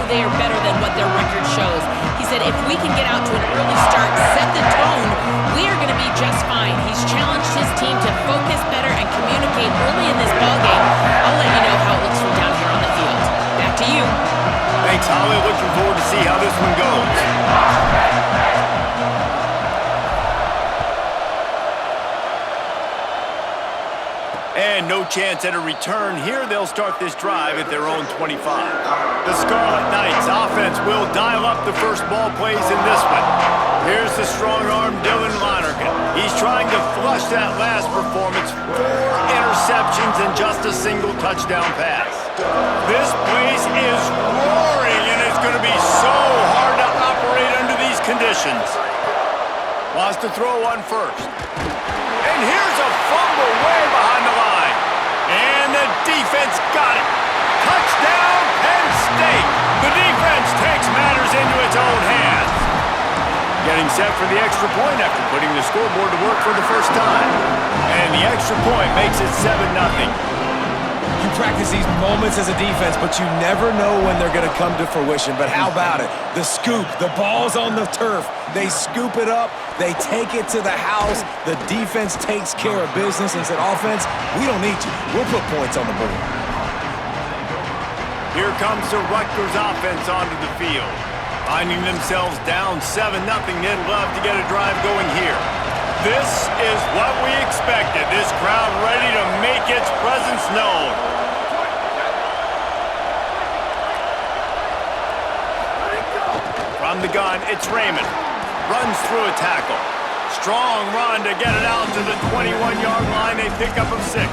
they are better than what their record shows. He said, if we can get out to an early start, set the tone, we are going to be just fine. He's challenged his team to focus better and communicate early in this ballgame. I'll let you know how it looks from down here on the field. Back to you. Thanks, Holly. Looking forward to see how this one goes. And no chance at a return here. They'll start this drive at their own 25. The Scarlet Knights offense will dial up the first ball plays in this one. Here's the strong-arm Dylan Lonergan. He's trying to flush that last performance. 4 interceptions and just a single touchdown pass. This place is roaring, and it's going to be so hard to operate under these conditions. Wants to throw one first. And here's a fumble way behind the line. And the defense got it. Touchdown, Penn State. The defense takes matters into its own hands. Getting set for the extra point after putting the scoreboard to work for the first time. And the extra point makes it 7-0. You practice these moments as a defense, but you never know when they're going to come to fruition. But how about it? The scoop, the ball's on the turf. They scoop it up. They take it to the house. The defense takes care of business and said, offense, we don't need you. We'll put points on the board. Here comes the Rutgers offense onto the field. Finding themselves down 7-0, they'd love to get a drive going here. This is what we expected. This crowd ready to make its presence known. From the gun, it's Raymond. Runs through a tackle. Strong run to get it out to the 21-yard line. They pick up of 6.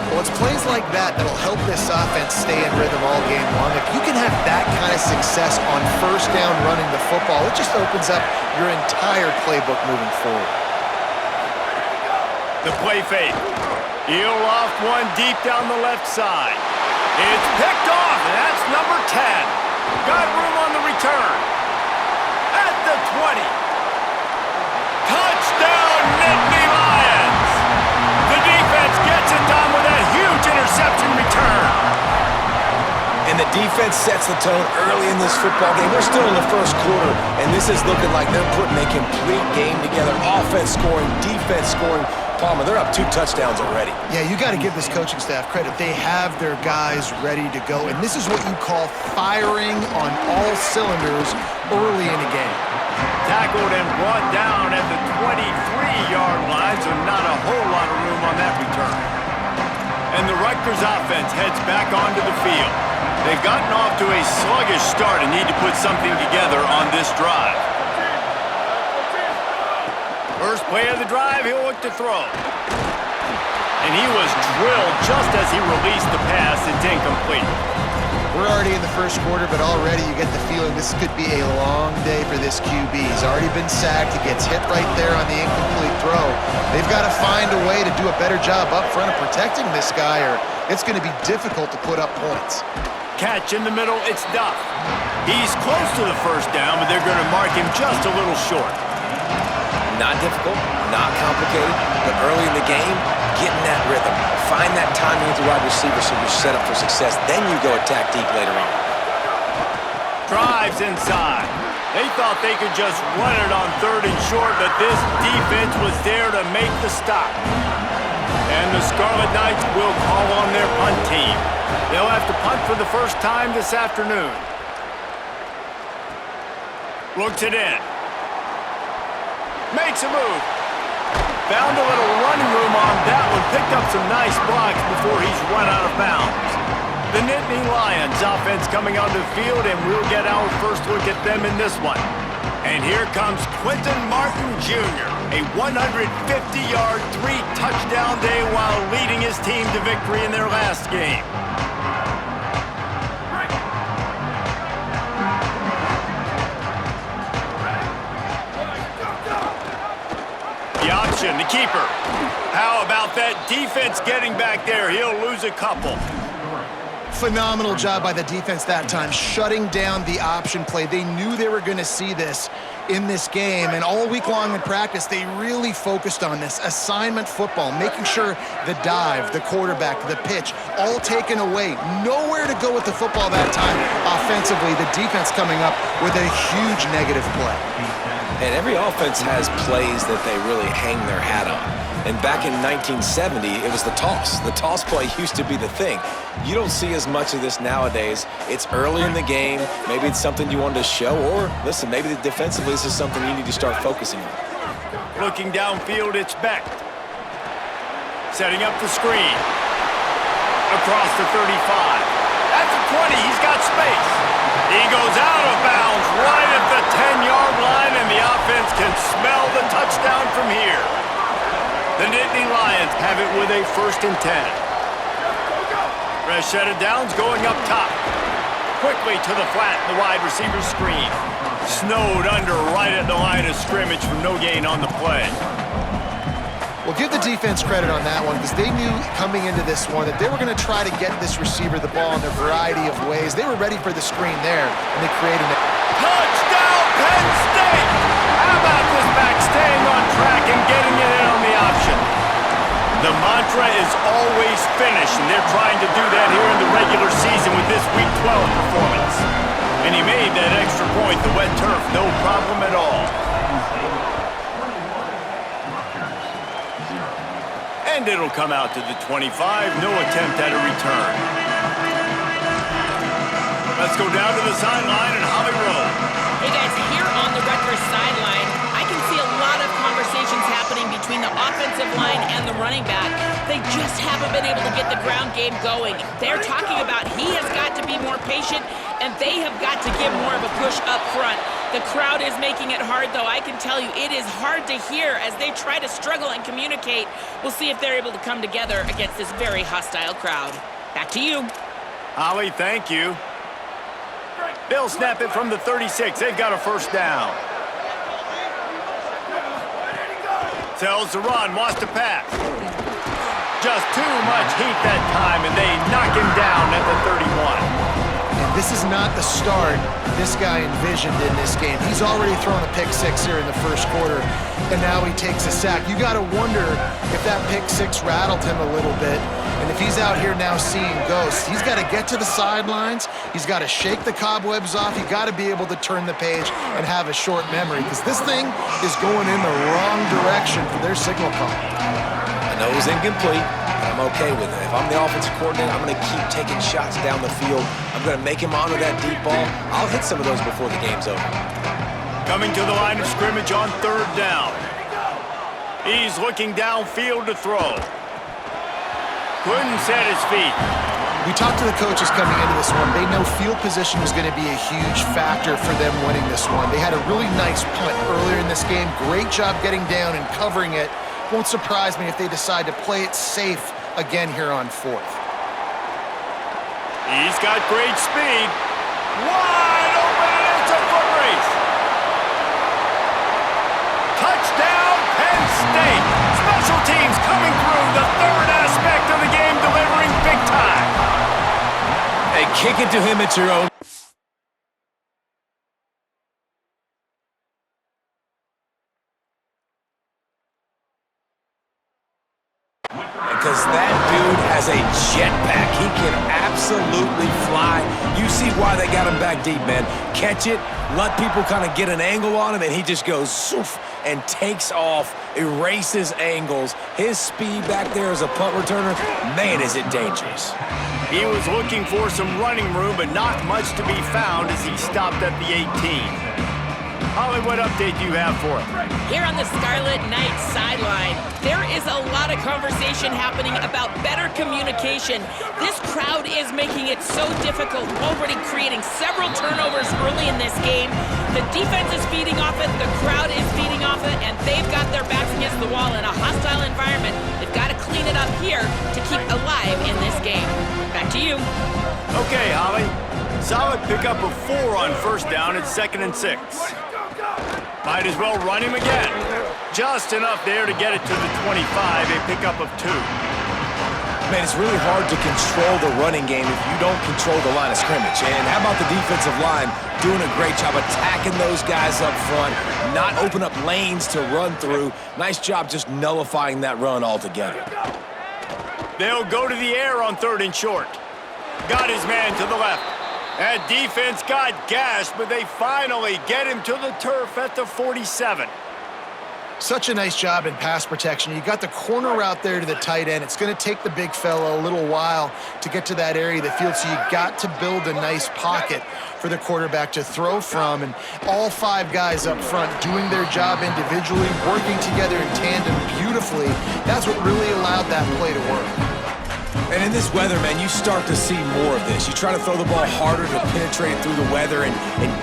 Well, it's plays like that that'll help this offense stay in rhythm all game long. If you can have that kind of success on first down running the football, it just opens up your entire playbook moving forward. The play fake. He'll loft one deep down the left side. It's picked off, and that's number 10. Got room on the return. At the 20. Touchdown, Nittany Lions! The defense gets it done with that huge interception return. And the defense sets the tone early in this football game. We're still in the first quarter, and this is looking like they're putting a complete game together. Offense scoring, defense scoring. Palmer, they're up 2 touchdowns already. Yeah, you got to give this coaching staff credit. They have their guys ready to go, and this is what you call firing on all cylinders early in the game. Tackled and brought down at the 23-yard line, so not a whole lot of room on that return. And the Rutgers offense heads back onto the field. They've gotten off to a sluggish start and need to put something together on this drive. First play of the drive, he'll look to throw. And he was drilled just as he released the pass. It's incomplete. We're already in the first quarter, but already you get the feeling this could be a long day for this QB. He's already been sacked. He gets hit right there on the incomplete throw. They've got to find a way to do a better job up front of protecting this guy, or it's going to be difficult to put up points. Catch in the middle, it's Duff. He's close to the first down, but they're going to mark him just a little short. Not difficult, not complicated, but early in the game, get in that rhythm. Find that timing with the wide receiver so you're set up for success. Then you go attack deep later on. Drives inside. They thought they could just run it on 3rd and short, but this defense was there to make the stop. And the Scarlet Knights will call on their punt team. They'll have to punt for the first time this afternoon. Looks it in. Makes a move. Found a little running room on that one. Picked up some nice blocks before he's run out of bounds. The Nittany Lions offense coming onto the field, and we'll get our first look at them in this one. And here comes Quentin Martin Jr., a 150-yard, 3-touchdown day while leading his team to victory in their last game. The option, the keeper. How about that defense getting back there? He'll lose a couple. Phenomenal job by the defense that time, shutting down the option play. They knew they were going to see this in this game, and all week long in practice, they really focused on this assignment football, making sure the dive, the quarterback, the pitch, all taken away. Nowhere to go with the football that time offensively. The defense coming up with a huge negative play. And every offense has plays that they really hang their hat on. And back in 1970, it was the toss. The toss play used to be the thing. You don't see as much of this nowadays. It's early in the game. Maybe it's something you wanted to show, or listen, maybe defensively this is something you need to start focusing on. Looking downfield, it's Beck. Setting up the screen. Across the 35. That's the 20. He's got space. He goes out of bounds right at the 10-yard line, and the offense can smell the touchdown from here. The Nittany Lions have it with a 1st and 10. Fresh set of downs going up top. Quickly to the flat, the wide receiver screen. Snowed under right at the line of scrimmage for no gain on the play. Well, give the defense credit on that one because they knew coming into this one that they were going to try to get this receiver the ball in a variety of ways. They were ready for the screen there, and they created it. Touchdown, Penn State! How about this back staying on track and getting it in on the option? The mantra is always finish, and they're trying to do that here in the regular season with this Week 12 performance. And he made that extra point, the wet turf, no problem at all. And it'll come out to the 25, no attempt at a return. Let's go down to the sideline and Holly Rowe. Hey guys, here on the Rutgers sideline, I can see a lot of conversations happening between the offensive line and the running back. They just haven't been able to get the ground game going. They're talking about he has got to be more patient, and they have got to give more of a push up front. The crowd is making it hard, though. I can tell you it is hard to hear as they try to struggle and communicate. We'll see if they're able to come together against this very hostile crowd. Back to you. Holly, thank you. They'll snap it from the 36. They've got a 1st down. Tells the run, wants to pass. Just too much heat that time, and they knock him down at the 31. And this is not the start this guy envisioned in this game. He's already thrown a pick 6 here in the 1st quarter, and now he takes a sack. You got to wonder if that pick 6 rattled him a little bit, and if he's out here now seeing ghosts. He's got to get to the sidelines. He's got to shake the cobwebs off. He's got to be able to turn the page and have a short memory, because this thing is going in the wrong direction for their signal call. I know it was incomplete. I'm okay with it. If I'm the offensive coordinator, I'm going to keep taking shots down the field. I'm going to make him honor that deep ball. I'll hit some of those before the game's over. Coming to the line of scrimmage on 3rd down. He's looking downfield to throw. Couldn't set his feet. We talked to the coaches coming into this one. They know field position was going to be a huge factor for them winning this one. They had a really nice punt earlier in this game. Great job getting down and covering it. Won't surprise me if they decide to play it safe again here on 4th. He's got great speed. Wide open, and it's a foot race. Touchdown, Penn State. Special teams coming through, the 3rd aspect of the game, delivering big time. Hey, kick it to him at your own. Because that dude has a jetpack. He can absolutely fly. You see why they got him back deep, man. Catch it, let people kind of get an angle on him, and he just goes zoof and takes off, erases angles. His speed back there as a punt returner, man, is it dangerous. He was looking for some running room, but not much to be found as he stopped at the 18. Holly, what update do you have for him? Here on the Scarlet Knights sideline, there is a lot of conversation happening about better communication. This crowd is making it so difficult, already creating several turnovers early in this game. The defense is feeding off it, the crowd is feeding off it, and they've got their backs against the wall in a hostile environment. They've got to clean it up here to keep alive in this game. Back to you. Okay, Holly. Solid pickup of 4 on 1st down at 2nd and 6. Might as well run him again. Just enough there to get it to the 25, a pickup of 2. Man, it's really hard to control the running game if you don't control the line of scrimmage. And how about the defensive line doing a great job attacking those guys up front, not open up lanes to run through. Nice job just nullifying that run altogether. They'll go to the air on 3rd and short. Got his man to the left. That defense got gashed, but they finally get him to the turf at the 47. Such a nice job in pass protection. You got the corner route there to the tight end. It's going to take the big fella a little while to get to that area of the field, so you got to build a nice pocket for the quarterback to throw from. And all 5 guys up front doing their job individually, working together in tandem beautifully. That's what really allowed that play to work. And in this weather, man, you start to see more of this. You try to throw the ball harder to penetrate it through the weather and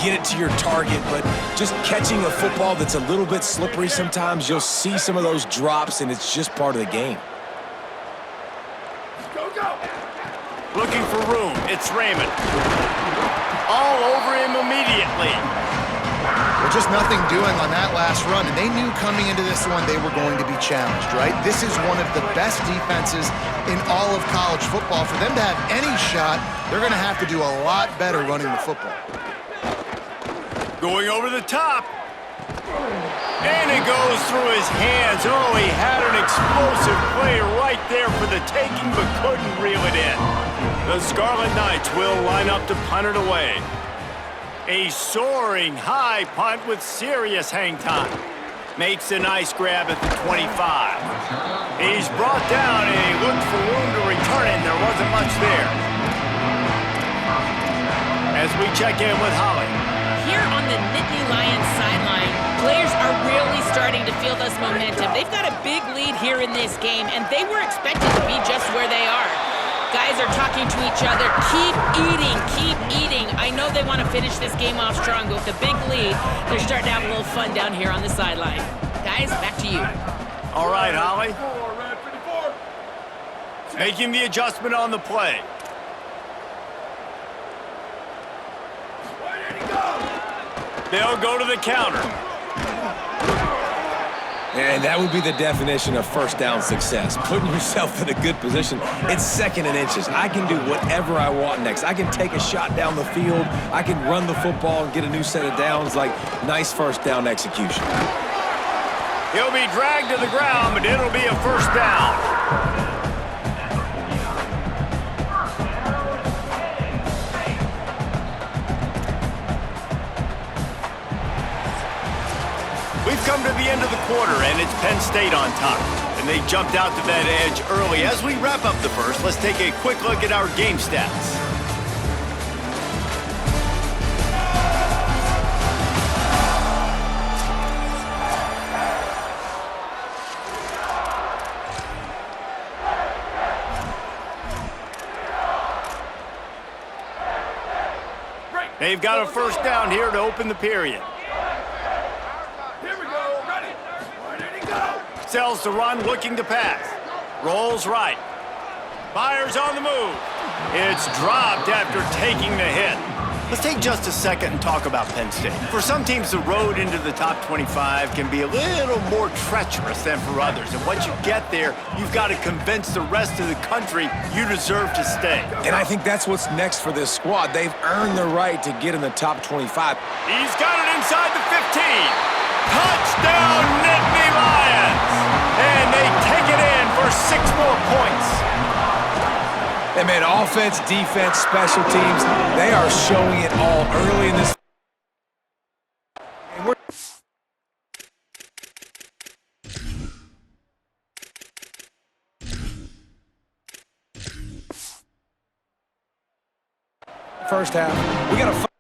get it to your target, but just catching a football that's a little bit slippery sometimes, you'll see some of those drops, and it's just part of the game. Go, go. Looking for room. It's Raymond. All over him immediately. Well, just nothing doing on that last run, and they knew coming into this one they were going to be challenged, right? This is one of the best defenses in all of college football. For them to have any shot, they're going to have to do a lot better running the football. Going over the top. And it goes through his hands. Oh, he had an explosive play right there for the taking, but couldn't reel it in. The Scarlet Knights will line up to punt it away. A soaring high punt with serious hang time. Makes a nice grab at the 25. He's brought down and he looked for room to return it, and there wasn't much there. As we check in with Holly. Here on the Nittany Lions sideline, players are really starting to feel this momentum. They've got a big lead here in this game, and they were expected to be just where they are. Guys are talking to each other. Keep eating, keep eating. I know they want to finish this game off strong, but with the big lead, they're starting to have a little fun down here on the sideline. Guys, back to you. All right, Holly. Making the adjustment on the play. They'll go to the counter. And that would be the definition of first down success. Putting yourself in a good position. It's 2nd and inches. I can do whatever I want next. I can take a shot down the field. I can run the football and get a new set of downs. Like, nice first down execution. He'll be dragged to the ground, but it'll be a first down. We've come to the end of the quarter, and it's Penn State on top. And they jumped out to that edge early. As we wrap up the first, let's take a quick look at our game stats. They've got a first down here to open the period. Sells to run, looking to pass. Rolls right. Fires on the move. It's dropped after taking the hit. Let's take just a second and talk about Penn State. For some teams, the road into the top 25 can be a little more treacherous than for others. And once you get there, you've got to convince the rest of the country you deserve to stay. And I think that's what's next for this squad. They've earned the right to get in the top 25. He's got it inside the 15. Touchdown, Nittany Lions! And they take it in for 6 more points. They made offense, defense, special teams. They are showing it all early in this. First half, we got to.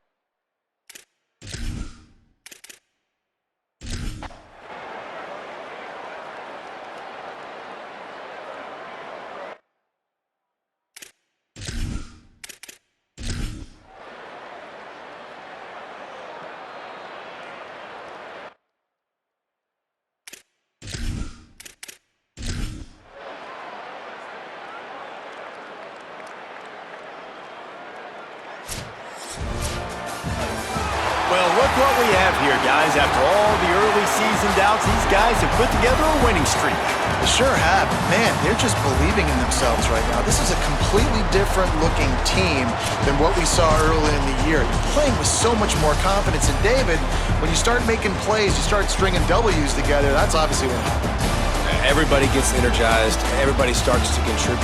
Look what we have here, guys. After all the early season doubts, these guys have put together a winning streak. They sure have. Man, they're just believing in themselves right now. This is a completely different looking team than what we saw early in the year. They're playing with so much more confidence. And David, when you start making plays, you start stringing W's together, that's obviously what happens. Everybody gets energized. Everybody starts to contribute.